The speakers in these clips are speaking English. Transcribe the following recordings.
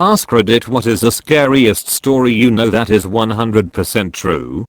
AskReddit, what is the scariest story you know that is 100% true?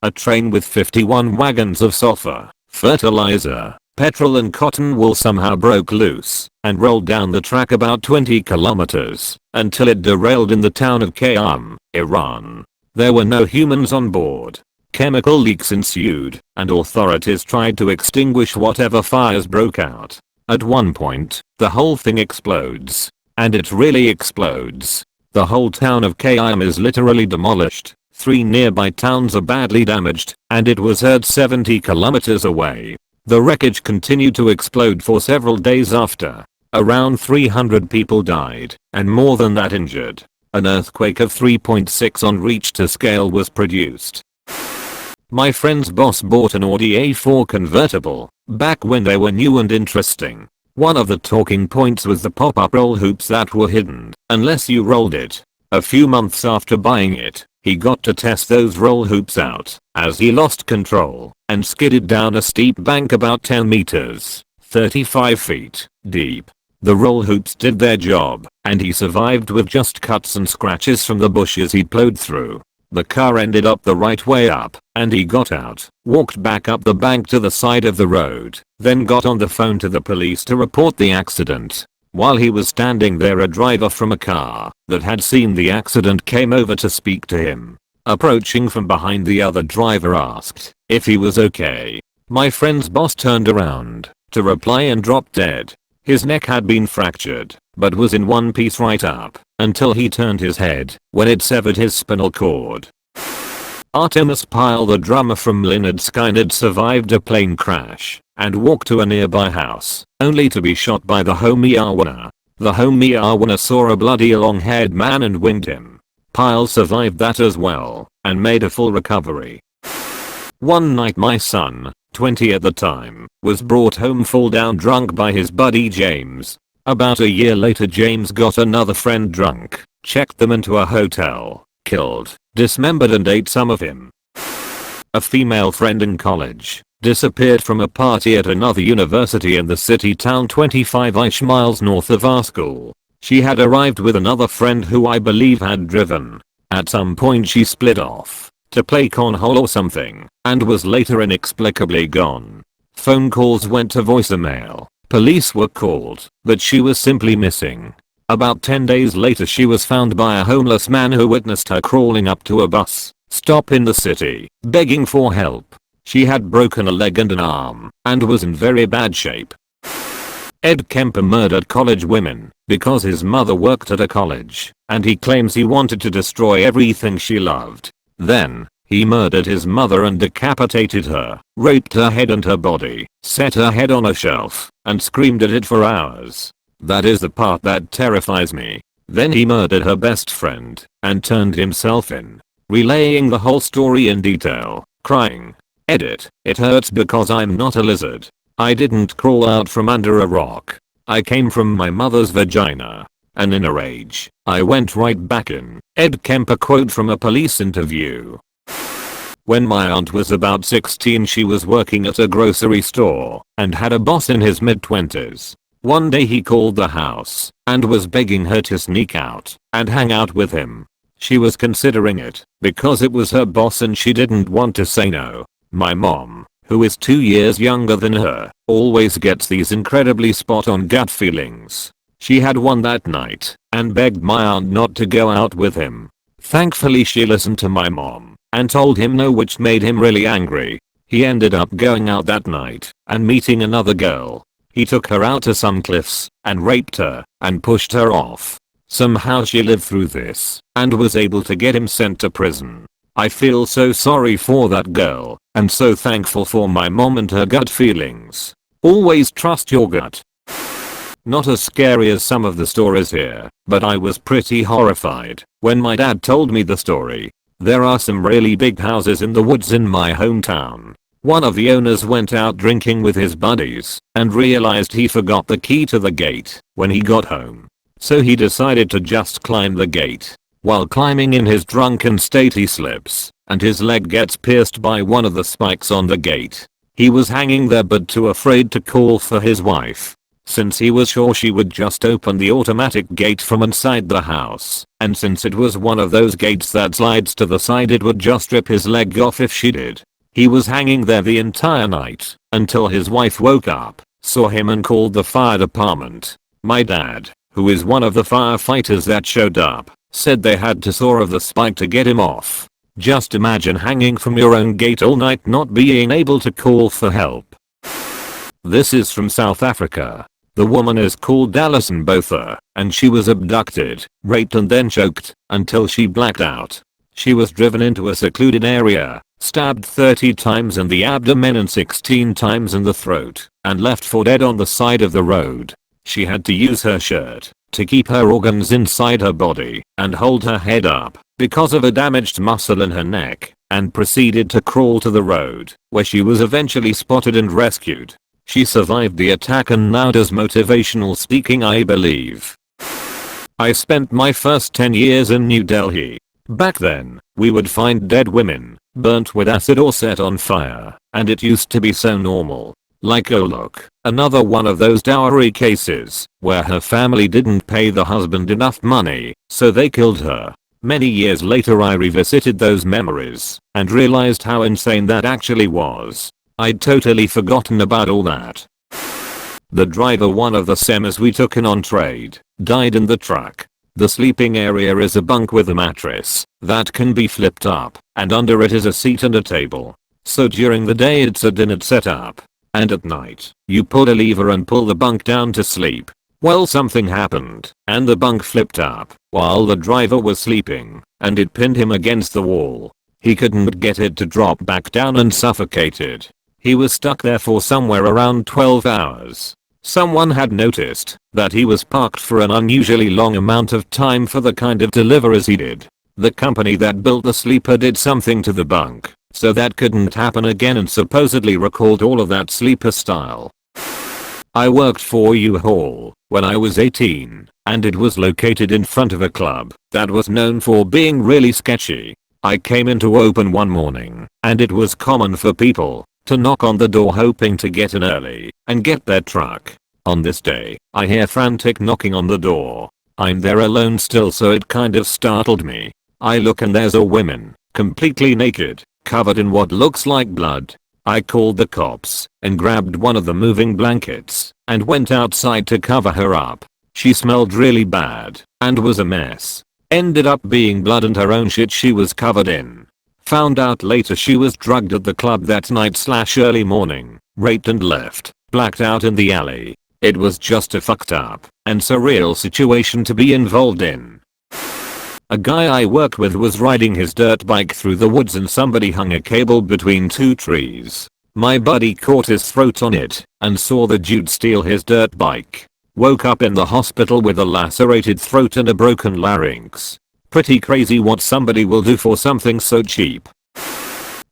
A train with 51 wagons of sulfur, fertilizer, petrol and cotton wool somehow broke loose and rolled down the track about 20 kilometers until it derailed in the town of Qom, Iran. There were no humans on board. Chemical leaks ensued and authorities tried to extinguish whatever fires broke out. At one point, the whole thing explodes. And it really explodes. The whole town of Qom is literally demolished. 3 nearby towns are badly damaged, and it was heard 70 kilometers away. The wreckage continued to explode for several days after. Around 300 people died, and more than that injured. An earthquake of 3.6 on Richter scale was produced. My friend's boss bought an Audi A4 convertible, back when they were new and interesting. One of the talking points was the pop-up roll hoops that were hidden, unless you rolled it. A few months after buying it, he got to test those roll hoops out, as he lost control, and skidded down a steep bank about 10 meters, 35 feet, deep. The roll hoops did their job, and he survived with just cuts and scratches from the bushes he plowed through. The car ended up the right way up, and he got out, walked back up the bank to the side of the road, then got on the phone to the police to report the accident. While he was standing there, a driver from a car that had seen the accident came over to speak to him. Approaching from behind, the other driver asked if he was okay. My friend's boss turned around to reply and dropped dead. His neck had been fractured, but was in one piece right up until he turned his head when it severed his spinal cord. Artemis Pyle, the drummer from Lynyrd Skynyrd, survived a plane crash and walked to a nearby house, only to be shot by the homie Arwana. The homie Arwana saw a bloody long-haired man and winged him. Pyle survived that as well and made a full recovery. One night my son, 20 at the time, was brought home full down drunk by his buddy James. About a year later, James got another friend drunk, checked them into a hotel, killed, dismembered and ate some of him. A female friend in college disappeared from a party at another university in the city town 25-ish miles north of our school. She had arrived with another friend who I believe had driven. At some point she split off to play cornhole or something and was later inexplicably gone. Phone calls went to voicemail. Police were called, but she was simply missing. About 10 days later she was found by a homeless man who witnessed her crawling up to a bus stop in the city, begging for help. She had broken a leg and an arm, and was in very bad shape. Ed Kemper murdered college women because his mother worked at a college, and he claims he wanted to destroy everything she loved. Then, he murdered his mother and decapitated her, raped her head and her body, set her head on a shelf, and screamed at it for hours. That is the part that terrifies me. Then he murdered her best friend, and turned himself in. Relaying the whole story in detail, crying, "Edit, it hurts because I'm not a lizard. I didn't crawl out from under a rock. I came from my mother's vagina." And in a rage, I went right back in. Ed Kemper quote from a police interview. When my aunt was about 16, she was working at a grocery store and had a boss in his mid-20s. One day he called the house and was begging her to sneak out and hang out with him. She was considering it because it was her boss and she didn't want to say no. My mom, who is 2 years younger than her, always gets these incredibly spot-on gut feelings. She had one that night and begged my aunt not to go out with him. Thankfully she listened to my mom and told him no, which made him really angry. He ended up going out that night and meeting another girl. He took her out to some cliffs and raped her and pushed her off. Somehow she lived through this and was able to get him sent to prison. I feel so sorry for that girl and so thankful for my mom and her gut feelings. Always trust your gut. Not as scary as some of the stories here, but I was pretty horrified when my dad told me the story. There are some really big houses in the woods in my hometown. One of the owners went out drinking with his buddies and realized he forgot the key to the gate when he got home. So he decided to just climb the gate. While climbing in his drunken state he slips and his leg gets pierced by one of the spikes on the gate. He was hanging there but too afraid to call for his wife. since he was sure she would just open the automatic gate from inside the house, and since it was one of those gates that slides to the side, it would just rip his leg off if she did. He was hanging there the entire night until his wife woke up, saw him and called the fire department. My dad, who is one of the firefighters that showed up, said they had to saw off the spike to get him off. Just imagine hanging from your own gate all night not being able to call for help. This is from South Africa. The woman is called Alison Botha, and she was abducted, raped and then choked until she blacked out. She was driven into a secluded area, stabbed 30 times in the abdomen and 16 times in the throat, and left for dead on the side of the road. She had to use her shirt to keep her organs inside her body and hold her head up because of a damaged muscle in her neck, and proceeded to crawl to the road, where she was eventually spotted and rescued. She survived the attack and now does motivational speaking, I believe. I spent my first 10 years in New Delhi. Back then, we would find dead women, burnt with acid or set on fire, and it used to be so normal. Like, oh look, another one of those dowry cases, where her family didn't pay the husband enough money, so they killed her. Many years later I revisited those memories, and realized how insane that actually was. I'd totally forgotten about all that. The driver, one of the semis we took in on trade, died in the truck. The sleeping area is a bunk with a mattress that can be flipped up, and under it is a seat and a table. So during the day it's a dinner setup, and at night, you pull a lever and pull the bunk down to sleep. Well, something happened, and the bunk flipped up while the driver was sleeping, and it pinned him against the wall. He couldn't get it to drop back down and suffocated. He was stuck there for somewhere around 12 hours. Someone had noticed that he was parked for an unusually long amount of time for the kind of deliveries he did. The company that built the sleeper did something to the bunk, so that couldn't happen again, and supposedly recalled all of that sleeper style. I worked for U-Haul when I was 18, and it was located in front of a club that was known for being really sketchy. I came in to open one morning, and it was common for people to knock on the door hoping to get in early and get their truck. On this day, I hear frantic knocking on the door. I'm there alone still, so it kind of startled me. I look and there's a woman, completely naked, covered in what looks like blood. I called the cops and grabbed one of the moving blankets and went outside to cover her up. She smelled really bad and was a mess. Ended up being blood and her own shit she was covered in. Found out later she was drugged at the club that night/early morning, raped and left, blacked out in the alley. It was just a fucked up and surreal situation to be involved in. A guy I worked with was riding his dirt bike through the woods and somebody hung a cable between two trees. My buddy caught his throat on it and saw the dude steal his dirt bike. Woke up in the hospital with a lacerated throat and a broken larynx. Pretty crazy what somebody will do for something so cheap.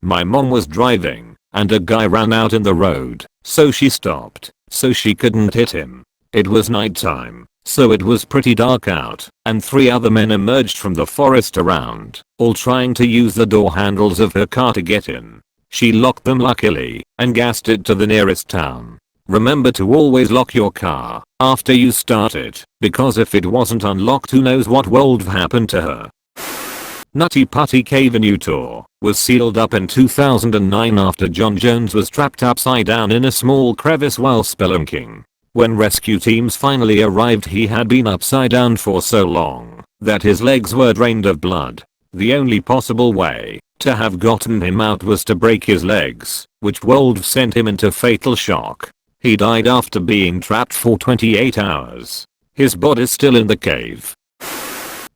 My mom was driving and a guy ran out in the road, so she stopped so she couldn't hit him. It was nighttime, so it was pretty dark out, and 3 other men emerged from the forest around, all trying to use the door handles of her car to get in. She locked them luckily and gassed it to the nearest town. Remember to always lock your car after you start it, because if it wasn't unlocked, who knows what would have happened to her. Nutty Putty Cave in Utah was sealed up in 2009 after John Jones was trapped upside down in a small crevice while spelunking. When rescue teams finally arrived, he had been upside down for so long that his legs were drained of blood. The only possible way to have gotten him out was to break his legs, which would have sent him into fatal shock. He died after being trapped for 28 hours. His body's still in the cave.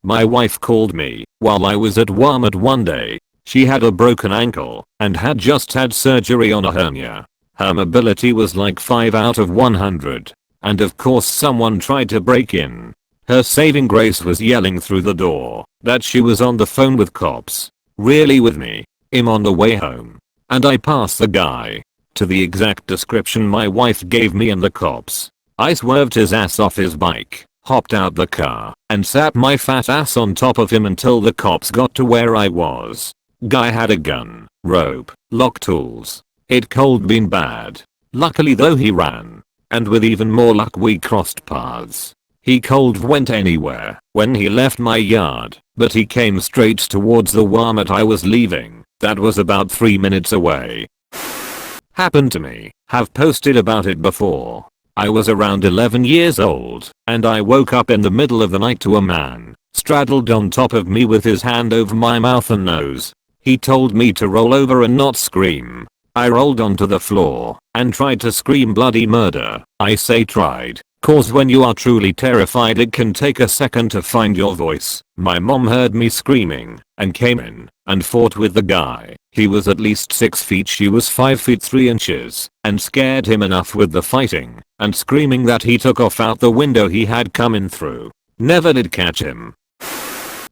My wife called me while I was at Walmart one day. She had a broken ankle and had just had surgery on a hernia. Her mobility was like 5 out of 100. And of course someone tried to break in. Her saving grace was yelling through the door that she was on the phone with cops. Really with me. I'm on the way home. And I passed the guy to the exact description my wife gave me and the cops. I swerved his ass off his bike, hopped out the car, and sat my fat ass on top of him until the cops got to where I was. Guy had a gun, rope, lock tools. It cold been bad. Luckily though he ran. and with even more luck we crossed paths. He cold went anywhere when he left my yard, but he came straight towards the Walmart I was leaving. That was about 3 minutes away. Happened to me. Have posted about it before. I was around 11 years old, and I woke up in the middle of the night to a man straddled on top of me with his hand over my mouth and nose. He told me to roll over and not scream. I rolled onto the floor and tried to scream bloody murder. I say tried, cause when you are truly terrified it can take a second to find your voice. My mom heard me screaming and came in and fought with the guy. He was at least 6 feet, she was 5 feet 3 inches, and scared him enough with the fighting and screaming that he took off out the window he had come in through. Never did catch him.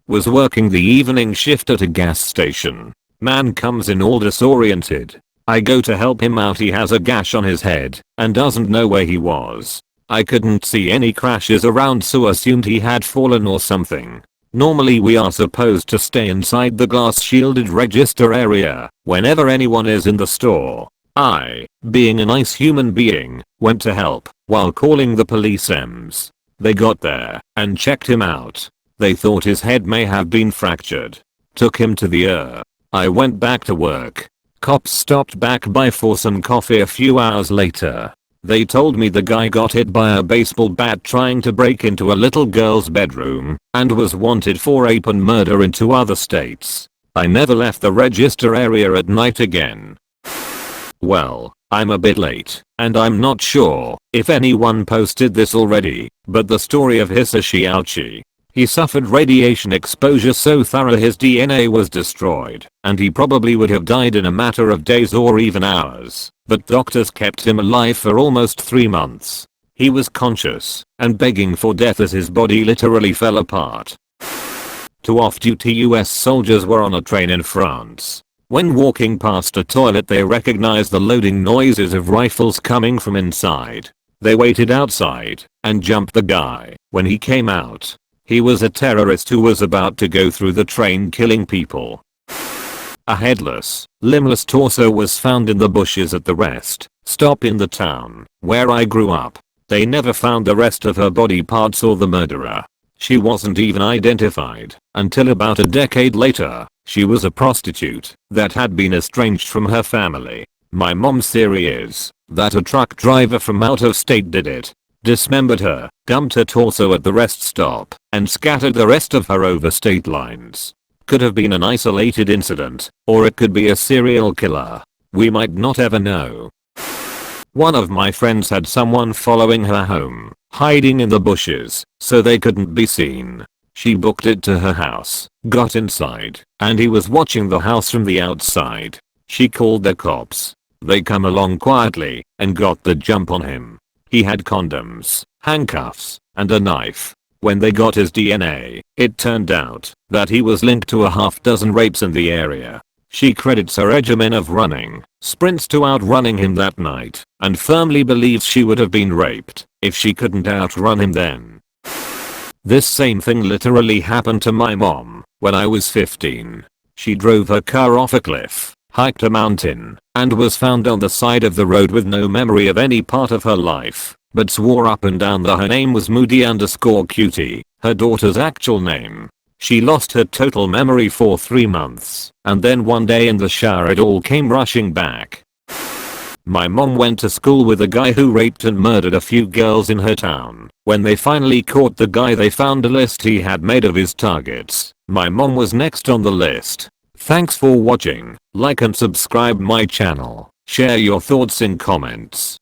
Was working the evening shift at a gas station. Man comes in all disoriented. I go to help him out. He has a gash on his head and doesn't know where he was. I couldn't see any crashes around, so assumed he had fallen or something. Normally we are supposed to stay inside the glass shielded register area whenever anyone is in the store. I, being a nice human being, went to help while calling the police. They got there and checked him out. They thought his head may have been fractured. Took him to the ER. I went back to work. Cops stopped back by for some coffee a few hours later. They told me the guy got hit by a baseball bat trying to break into a little girl's bedroom and was wanted for rape and murder in 2 other states. I never left the register area at night again. Well, I'm a bit late, and I'm not sure if anyone posted this already, but the story of Hisashi Aochi. He suffered radiation exposure so thorough his DNA was destroyed, and he probably would have died in a matter of days or even hours, but doctors kept him alive for almost 3 months. He was conscious and begging for death as his body literally fell apart. 2 off-duty US soldiers were on a train in France. When walking past a toilet they recognized the loading noises of rifles coming from inside. They waited outside and jumped the guy when he came out. He was a terrorist who was about to go through the train killing people. A headless, limbless torso was found in the bushes at the rest stop in the town where I grew up. They never found the rest of her body parts or the murderer. She wasn't even identified until about a decade later. She was a prostitute that had been estranged from her family. My mom's theory is that a truck driver from out of state did it. Dismembered her, dumped her torso at the rest stop, and scattered the rest of her over state lines. Could have been an isolated incident, or it could be a serial killer. We might not ever know. One of my friends had someone following her home, hiding in the bushes, so they couldn't be seen. She booked it to her house, got inside, and he was watching the house from the outside. She called the cops. They come along quietly, and got the jump on him. He had condoms, handcuffs, and a knife. When they got his DNA, it turned out that he was linked to a half-dozen rapes in the area. She credits her regimen of running sprints to outrunning him that night, and firmly believes she would have been raped if she couldn't outrun him then. This same thing literally happened to my mom when I was 15. She drove her car off a cliff, hiked a mountain, and was found on the side of the road with no memory of any part of her life, but swore up and down that her name was Moody_Cutie, her daughter's actual name. She lost her total memory for 3 months, and then one day in the shower it all came rushing back. My mom went to school with a guy who raped and murdered a few girls in her town. When they finally caught the guy they found a list he had made of his targets. My mom was next on the list. Thanks for watching. Like and subscribe my channel. Share your thoughts in comments.